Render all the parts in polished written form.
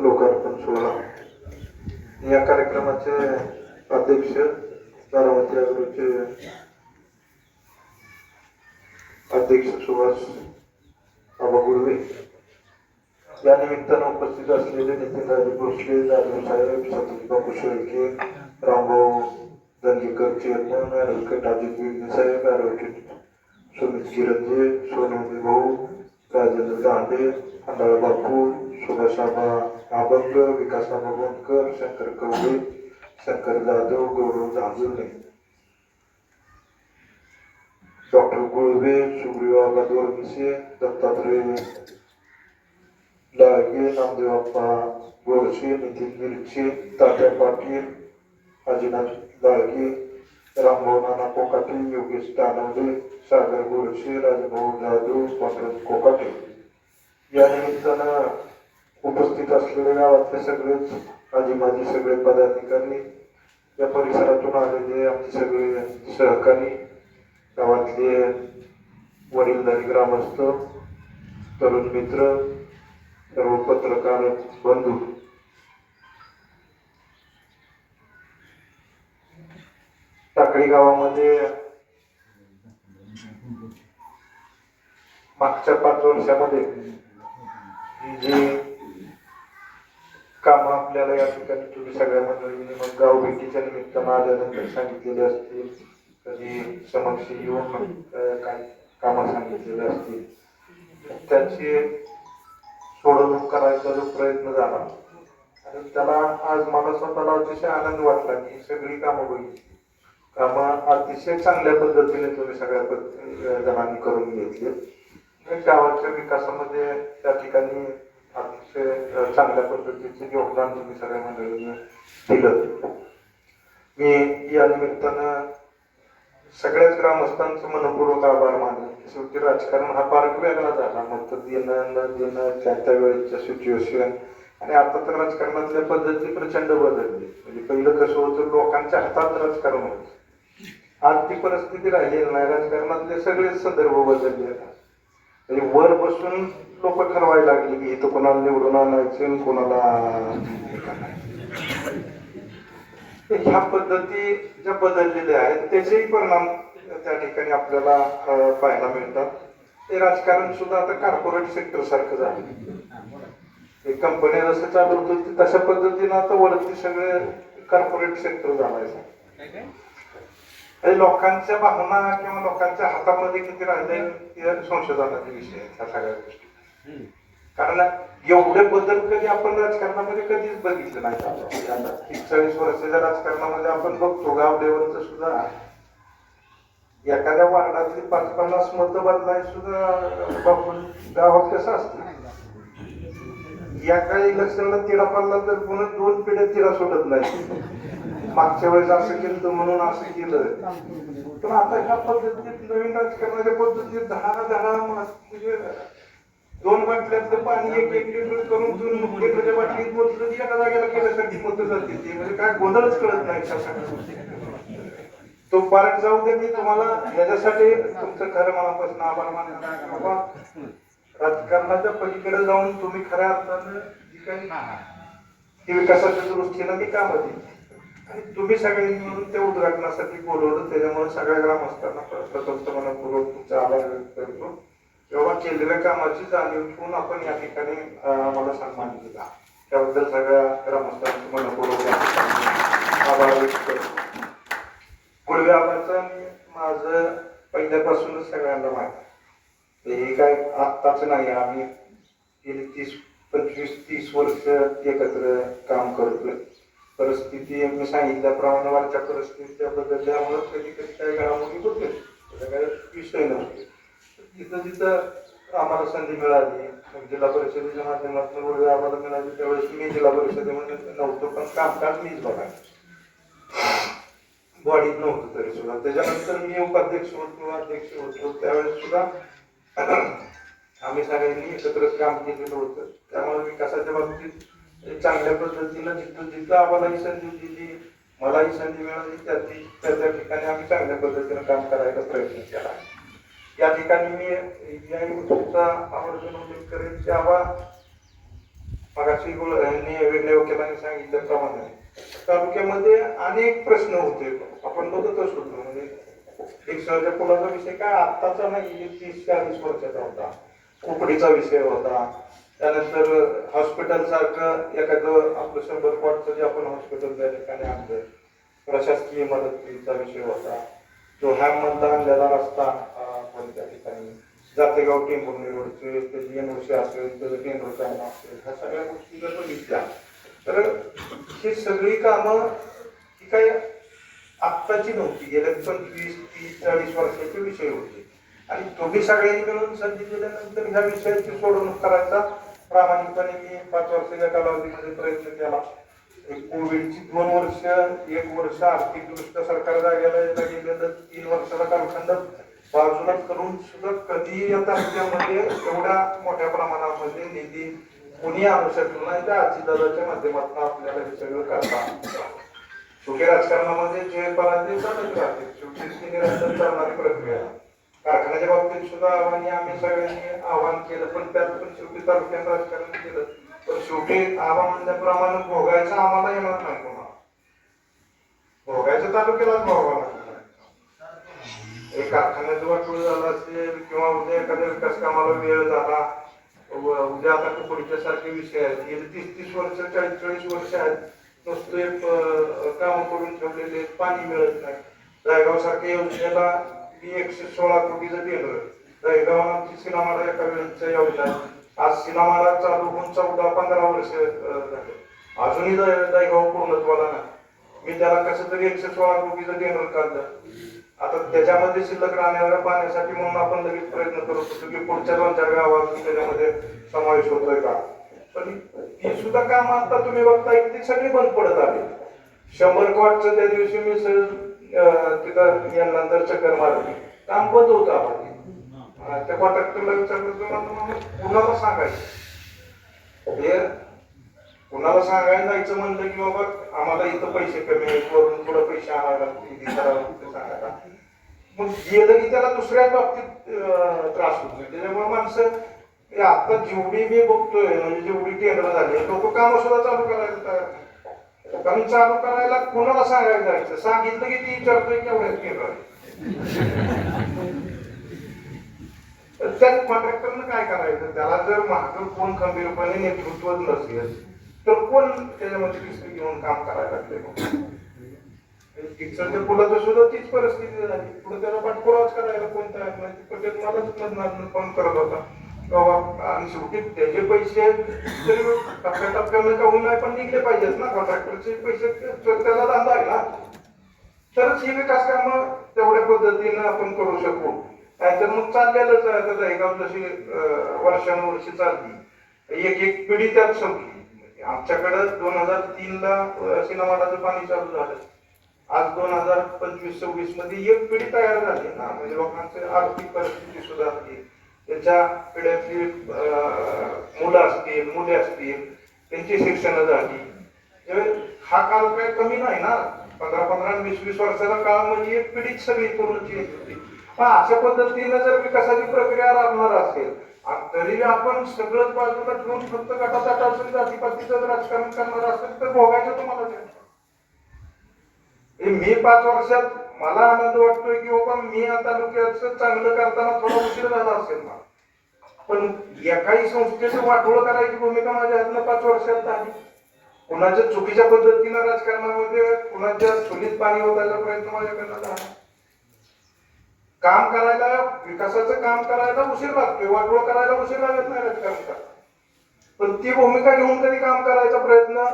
लोकार्पण सोहळा. या कार्यक्रमाचे अध्यक्ष बारामती अग्रोचे अध्यक्ष सुभाष बाबा गुळवे, या निमित्तानं उपस्थित असलेले नितीनराजे भोसले, जाधव साहेब, सतीश बाबू शेळके, रामभाऊ दंगेकर चेअरमन, ॲडव्होकेट अजित विघ्ने साहेब, ॲडव्होकेट सुमित गिरंजे, सोनवणे भाऊ, राजेंद्र दांडे, खंडाळा बापू, सुभाषाबा अभंग, विकासाबा गोंदकर, शंकर कवळे, शंकर जाधव, गौरव झांजुर्णे, डॉक्टर गुळवे, सुग्रीवाबा दोरमिसे, दत्तात्रय लाळगे, नामदेवप्पा गोडसे, नितीन मिरचे, तात्या पाटील, अजिनाथ लाळगे, रामभाऊ नाना कोकाटे, योगेश दानवडे, सागर गोडसे, राजभाऊ जाधव, पांडुरंग कोकाटे. या निमित्तानं उपस्थित असलेल्या गावातले सगळेच आजी माजी सगळे पदाधिकारी, या परिसरातून आलेले आमचे सगळे सहकारी, गावातले वडीलधारी ग्रामस्थ, तरुण मित्र, सर्व पत्रकार बंधू, टाकळी गावामध्ये मागच्या 5 वर्षामध्ये जी काम आपल्याला या ठिकाणी तुम्ही सगळ्या मंडळींनी मग गाव भेटीच्या निमित्तानं आल्यानंतर सांगितलेले असतील, कधी समक्ष येऊन काही कामं सांगितलेले असतील, त्यांची सोडवणूक करायचा जो प्रयत्न झाला आणि त्याला आज मला स्वतःला अतिशय आनंद वाटला की सगळी कामं बघितली. कामं अतिशय चांगल्या पद्धतीने तुम्ही सगळ्या जणांनी करून घेतली. गावाच्या विकासामध्ये त्या ठिकाणी अतिशय चांगल्या पद्धतीचे योगदान तुम्ही सगळ्या मंडळींनी दिलं. मी या निमित्तानं सगळ्याच ग्रामस्थांचं मनपूर्वक आभार मानले. शेवटी राजकारण हा फार वेगळा झाला, मत देणं न देणं, त्या वेळेच्या सिच्युएशन, आणि आता तर राजकारणातल्या पद्धती प्रचंड बदलली. म्हणजे पहिलं कसं होतं, लोकांच्या हातात राजकारण होतं. आज ती परिस्थिती राहिलेली नाही, राजकारणातले सगळेच संदर्भ बदलले. म्हणजे वर बसून लोक ठरवायला लागली की इथं कोणाला निवडून आणायचं, कोणाला ह्या पद्धती ज्या बदललेल्या आहेत त्याचेही परिणाम त्या ठिकाणी आपल्याला पाहायला मिळतात. ते राजकारण सुद्धा आता कॉर्पोरेट सेक्टर सारखं झालं. एक कंपनी जसं चालू होती तशा पद्धतीनं आता वरती सगळे कॉर्पोरेट सेक्टर झालाय. लोकांच्या भावना किंवा लोकांच्या हातामध्ये किती राहिले संशोधनाचे विषय आहेत ह्या सगळ्या गोष्टी. कारण एवढे बदल कधी आपण राजकारणामध्ये कधीच बघितले नाही. आता 30-40 वर्षाच्या राजकारणामध्ये आपण बघतो गाव लेवलचं सुद्धा एखाद्या वार्डातली 5-50 मतं बदलाय सुद्धा गावात कसं असतं. एका इलेक्शनला तिढा पडला तर पुन्हा 2 पिढ्या तिढा सुटत नाही. मागच्या वेळेस असं केलं म्हणून असं केलं. पण आता ह्या पद्धतीत नवीन राजकारणाच्या पद्धतीत 10 म्हणजे 2 बाटल्यातलं पाणी 1 लिटर करून 2 लिटरच्या बाटलीत मोजलं की एका जागेला केल्यासाठी मतं जाते. ते म्हणजे काय गोंधळच कळत नाही. तो पार्ट जाऊ दे. मी तुम्हाला याच्यासाठी तुमचं खरं मनापासून आभार मानणार. बाबा, राजकारणाच्या पलीकडे जाऊन तुम्ही खऱ्या अर्थानं जी काही विकासाच्या दृष्टीनं ती कामं दिली आणि तुम्ही सगळ्यांनी मिळून ते उद्घाटनासाठी बोलवलं. त्याच्यामुळे सगळ्या ग्रामस्थांना प्रथम मनपूर्वक तुमचा आभार व्यक्त करतो. तेव्हा केलेल्या कामाची जाणीव ठेवून आपण या ठिकाणी मला सन्मान दिला, त्याबद्दल सगळ्या ग्रामस्थांचे मनपूर्वक आभार व्यक्त करतो. गुळवे आबाचा माझं पहिल्यापासूनच सगळ्यांना माहिती. हे काय आत्ताच नाही, आम्ही गेली 25-30 वर्ष एकत्र काम करतोय. परिस्थिती मी सांगितल्याप्रमाणे वरच्या परिस्थितीच्या बदलल्यामुळे कधी कधी काही घडामोडी होते, त्याचा काही विषय नव्हते. जिथं आम्हाला संधी मिळाली, जिल्हा परिषदेच्या माध्यमातून वगैरे आम्हाला मिळाली, त्यावेळेस मी जिल्हा परिषदेमध्ये नव्हतो, पण कामकाज मीच बघायचो. बॉडीत नव्हतं तरी सुद्धा. त्याच्यानंतर मी उपाध्यक्ष होतो, अध्यक्ष होतो, त्यावेळेस सुद्धा आम्ही सगळ्यांनी एकत्रच काम केलेलं होतं. त्यामुळे विकासाच्या बाबतीत चांगल्या पद्धतीनं जिथं आम्हालाही संधी दिली, मलाही संधी मिळाली, त्या ठिकाणी आम्ही चांगल्या पद्धतीनं काम करायचा प्रयत्न केला. या ठिकाणी मी या गोष्टीचा आवर्जून उल्लेख करेन की मगाशी वेगळ्या वकिलांनी सांगितल्याप्रमाणे तालुक्यामध्ये अनेक प्रश्न होते, आपण बघतच होतो. म्हणजे रिक्षाच्या पुलाचा विषय काय आत्ताचा नाही, 30-40 वर्षाचा होता. कुकडीचा विषय होता. त्यानंतर हॉस्पिटल सारखं एखादं आपलं 100 कोटीचं जे आपण हॉस्पिटल त्या ठिकाणी आणलं, प्रशासकीय मदतीचा विषय होता. जो मधला आणलेला रस्ता पण त्या ठिकाणी जातेगाव टेंभुर्णी रोडचे त्याची एनओसी असेल, त्याचं टेंडर काम असेल, ह्या सगळ्या गोष्टी जर बघितल्या तर ही सगळी कामं ही काही आत्ताची नव्हती, गेल्या 25-30-40 वर्षाचे विषय होते. आणि तुम्ही सगळ्यांनी मिळून संधी दिल्यानंतर ह्या विषयाची सोडवणूक करायचा प्रामाणिकपणे मी 5 वर्षाच्या कालावधीमध्ये प्रयत्न केला. कोविडची 2 वर्ष, 1 वर्ष आर्थिकदृष्ट्या सरकार जागेला गेलेलं 3 वर्षाचा कालखंड बाजूला करून सुद्धा कधी या तालुक्यामध्ये एवढ्या मोठ्या प्रमाणामध्ये निधी कोणी आणू शकलो नाही. त्या अजितदादाच्या माध्यमातून आपल्याला हे सगळं करता. शेवटी राजकारणामध्ये जे पराजय चालत राहते, शेवटी निरंतर चालणारी प्रक्रिया. कारखान्याच्या बाबतीत सुद्धा आम्ही सगळ्यांनी आव्हान केलं, पण त्यात पण शेवटी तालुक्यात राजकारण केलं. पण शेवटी आव्हान म्हणल्याप्रमाणे भोगायचं आम्हाला येणार नाही, कोणाला भोगायचं तालुक्यालाच भोगावं लागणार. एक कारखान्याचं वाटोळ झालं असेल किंवा उद्या एखाद्या विकास कामाला वेळ झाला, उद्या आता कुकडीच्या सारखे विषय आहेत, गेले 30-30 वर्ष, 40-40 वर्ष आहेत, नुसते काम करून ठेवलेले, पाणी मिळत नाही. दहेगाव सारख्या योजनेला 116 कोटीचं टेंडर, दहेगाव आमची सिनामाला एका वेळेच्या योजना, आज सिनामाला चालू होऊन 14-15 वर्ष झाले, अजूनही दहेगाव पूर्णत्वाला नाही. मी त्याला कसं तरी 116 कोटीचं टेंडर काढलं. आता त्याच्यामध्ये शिल्लक राहणाऱ्या पाण्यासाठी म्हणून आपण लगेच प्रयत्न करत होतो की पुढच्या 2-4 गावात त्याच्यामध्ये समावेश होतोय का, पण ती सुद्धा काम आता तुम्ही बघताय ती सगळी बंद पडत आली. 100 कोटीचं त्या दिवशी मी तिथं यानंतर चक्कर मारली, काम बंद होतं. आपण त्या कॉन्ट्रॅक्टरला विचारलं, कुणाला सांगायचं हे, कुणाला सांगायला जायचं म्हणलं की बाबा आम्हाला इथं पैसे कमी आहेत, वरून थोडं पैसे आणायला सांगायला, मग गेलं की त्याला दुसऱ्याच बाबतीत त्रास होतो. त्याच्यामुळे माणसं आता जेवढी मी बघतोय, म्हणजे जेवढी टेंडर झाली, लोक काम सुद्धा चालू करायला तयार नाही. कारण चालू करायला कुणाला सांगायला जायचं, सांगितलं की ती विचारतोय केवढ्याच टेंडर. त्या कॉन्ट्रॅक्टरनं काय करायचं, त्याला जर मागं कोण खंबीरपणे नेतृत्व नसेल तर कोण त्याच्यामध्ये रिस्क घेऊन काम करायला लागले. पिक्चरच्या पुलाचं सुद्धा तीच परिस्थिती झाली. पुढे त्याला पाठपुरावाच करायला कोण तयार नाही. पटेल मलाच मधनं फोन करत होता बाबा, आणि शेवटी त्याचे पैसे तरी टप्प्याटप्प्याने का होईना पण निघले पाहिजेत ना, कॉन्ट्रॅक्टरचे पैसे त्याला धंदा आहे ना, तरच ही विकास कामं तेवढ्या पद्धतीनं आपण करू शकू. नाहीतर मग चाललेलंच आहे. आता दहेगाव जशी वर्षानुवर्षी चालली, एक पिढी त्यात संपली. आमच्याकडं 2003ला सिनेमाडाचं पाणी चालू झालं, आज 2025-26 मध्ये एक पिढी तयार झाली ना, म्हणजे लोकांची आर्थिक परिस्थिती सुधारली, त्यांच्या पिढ्यातली मुलं असतील, मुले असतील, त्यांची शिक्षण झाली. हा काळ काही कमी नाही ना, 15-20 वर्षाचा काळ म्हणजे एक पिढीच सगळी पूर्ण चेंज होती. पण अशा पद्धतीने जर विकासाची प्रक्रिया राबणार असेल, तरी आपण सगळंच बाजूला ठेवून फक्त गटातटाचं जातीपातीचं राजकारण करणार असेल तर भोगायचं तुम्हाला ते. मी 5 वर्षात मला आनंद वाटतोय की बाबा मी या तालुक्याचं चांगलं करताना थोडा उशीर झाला असेल ना, पण एकाही संस्थेचं वाटोळ करायची भूमिका माझ्या हातनं 5 वर्षात झाली. कुणाच्या चुकीच्या पद्धतीनं राजकारणामध्ये कुणाच्या चुलीत पाणी ओतायचा प्रयत्न माझ्याकडनं झाला. काम करायला, विकासाचं काम करायला उशीर लागतोय, वाटोळ करायला उशीर लागत नाही राजकारणात, पण ती भूमिका घेऊन कधी काम करायचा प्रयत्न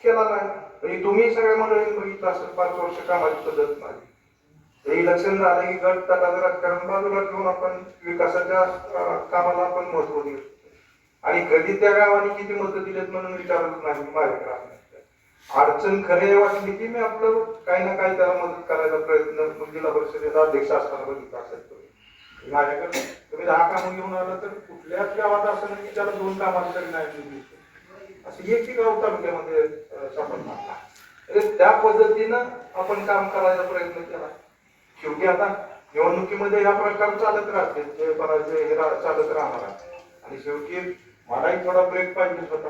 केला नाही. तुम्ही सगळ्या मंडळींनी बघितलं असेल 5 वर्ष कामाची पद्धत नाही. इलेक्शन झालं की गट तटाचं राजकारण बाजूला ठेवून आपण विकासाच्या कामाला आपण महत्व देऊ, आणि कधी त्या गावाने किती मतं दिलेत म्हणून विचारत नाही. माझ्याकडे अडचण खरे वाटली की मी आपलं काही ना काही त्याला मदत करायचा प्रयत्न जिल्हा परिषदेचा अध्यक्ष असताना बघितला असेल. माझ्याकडे तुम्ही 10 कामं घेऊन आलं तर कुठल्याच गावात असं नाही की त्याला 2 कामांची तरी नाही, असं एकही गाव तालुक्यामध्ये सापडणार. त्या पद्धतीनं आपण काम करायचा प्रयत्न केला. शेवटी आता निवडणुकीमध्ये ह्या प्रकार चालत राहते, जे पराजय हे चालत राहणार. आणि शेवटी मलाही थोडा ब्रेक पाहिजे होता.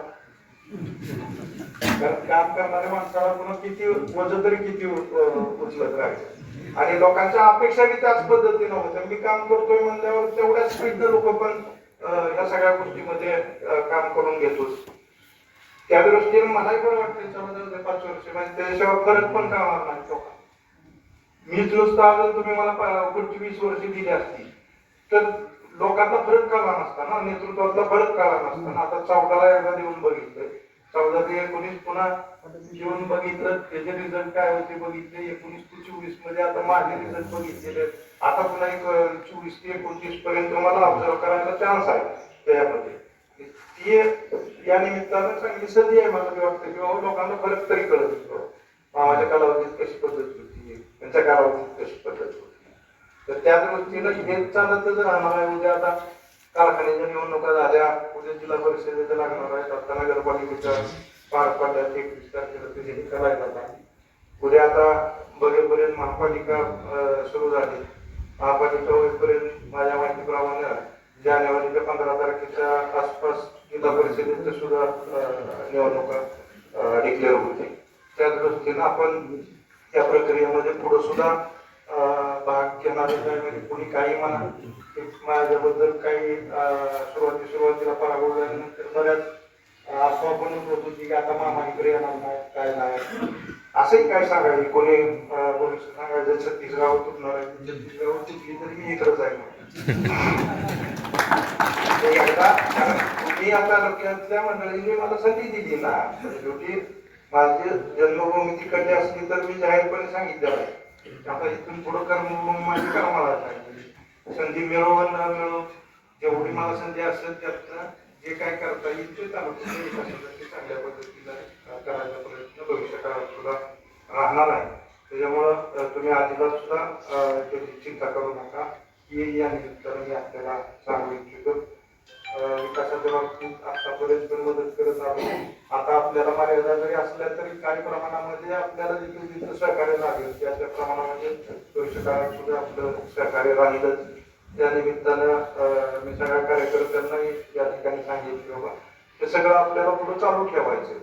कारण काम करणाऱ्या माणसाला पुन्हा किती वजन तरी किती उचलत राहायचं आणि लोकांच्या अपेक्षा बी त्याच पद्धतीनं होत्या. मी काम करतोय म्हणल्यावर तेवढ्याच स्पीडनं लोक पण या सगळ्या गोष्टीमध्ये काम करून घेतोच. त्या दृष्टीने मलाही बरं वाटतं जवळजवळ 5 वर्ष म्हणजे त्याशिवाय फरक पण कळणार नाही लोकांना. मीच नुसतं अजून तुम्ही मला पुढची 20 वर्ष दिली असती तर लोकांना फरक कळला नसता ना, नेतृत्वातला फरक कळला नसता ना. आता 14ला एकदा देऊन बघितलं, 14 ते 19 पुन्हा देऊन बघितलं, त्याचे रिझल्ट काय होते बघितले, 19 ते 24 मध्ये आता माझे रिझल्ट बघितलेले. आता पुन्हा एक 24 ते 29 पर्यंत मला ऑब्झर्व करायला चान्स आहे त्यामध्ये. ती या निमित्तानं चांगली संधी आहे. मला वाटतं की बाबा लोकांना फरक तरी कळत मामाच्या कालावधीत कशी पद्धत होती, त्यांच्या कालावधीत कशी पद्धत होती. तर त्या दृष्टीनं हे चालतच राहणार आहे. उद्या आता कारखान्याच्या निवडणुका झाल्या, उद्या जिल्हा परिषदेच्या लागणार आहेत, आता नगरपालिकेच्या पार पडल्या 31 तारखेला त्याचे निकाल आहेत. आता उद्या आता बघेपर्यंत महापालिका सुरू झाली. महापालिका होईपर्यंत माझ्या माहितीप्रमाणे जानेवारीच्या 15 तारखेच्या आसपास जिल्हा परिषदेच्या सुद्धा निवडणुका डिक्लेअर होते. त्या दृष्टीनं आपण त्या प्रक्रियेमध्ये पुढे सुद्धा भाग घेणारे म्हणजे कोणी काही म्हणा, माझ्याबद्दल काही सुरुवातीला पराभव झाल्यानंतर बऱ्याच अफवा पण होत होती की आता मामा इकडे येणार नाही, काय नाही असंही काय सांगायचं. कोणी भविष्य सांगायचं 36 गाव तुटणार आहे, 36 गाव तुटली तरी मी इकडेच आहे. तुम्ही आता लोकांच्या मंडळीने मला संधी दिली ना, शेवटी माझी जन्मभूमी तिकडली असली तर मी जाहीरपणे सांगितलं आहे. आता इथून पुढं कर्मभूमी माझी कर्माला सांगितली. संधी मिळो न मिळो, जेवढी मला संधी असेल त्यातनं जे काय करता येईल ते चांगल्या पद्धतीने करायचा प्रयत्न भविष्यकाळात सुद्धा राहणार आहे. त्याच्यामुळं तुम्ही अजिबात सुद्धा त्याची चिंता करू नका. की या निमित्तानं मी आपल्याला सांगू इच्छितो. विकासाच्या बाबतीत आतापर्यंत मदत करत आलो. आता आपल्याला मर्यादा जरी असल्या तरी काही प्रमाणामध्ये आपल्याला जिथं सहकार्य लागेल त्या प्रमाणामध्ये भविष्यकाळात सुद्धा आपलं सहकार्य राहीलच. त्या निमित्तानं मी सगळ्या कार्यकर्त्यांनाही या ठिकाणी सांगितलं बाबा हे सगळं आपल्याला पुढे चालू ठेवायचं.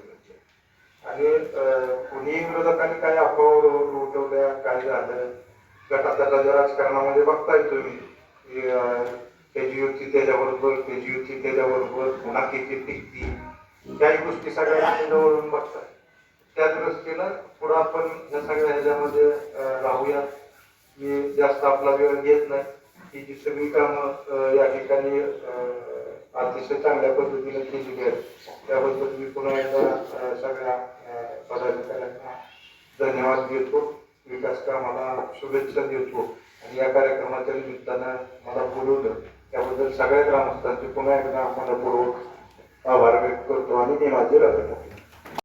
आणि कोणी विरोधकांनी काय अफवा उठवल्या, काय झालं गटातटाच्या राजकारणामध्ये बघताय तुम्ही, त्याची युती त्याच्याबरोबर, त्याची युती त्याच्याबरोबर, पुन्हा किती टिकती, त्याही गोष्टी सगळ्या जवळून बघताय. त्या दृष्टीनं पुढं आपण या सगळ्या ह्याच्यामध्ये राहूया. मी जास्त आपला वेळ घेत नाही. ही जी सगळी कामं या ठिकाणी अतिशय चांगल्या पद्धतीने केलेली आहेत त्याबद्दल मी पुन्हा एकदा सगळ्या पदाधिकाऱ्यांना धन्यवाद देतो. विकास कामाला शुभेच्छा देतो आणि या कार्यक्रमाच्या निमित्तानं मला बोलवलं त्याबद्दल सगळ्या ग्रामस्थांचे पुन्हा एकदा मनपूर्वक आभार व्यक्त करतो आणि मी माझी रजा करतो.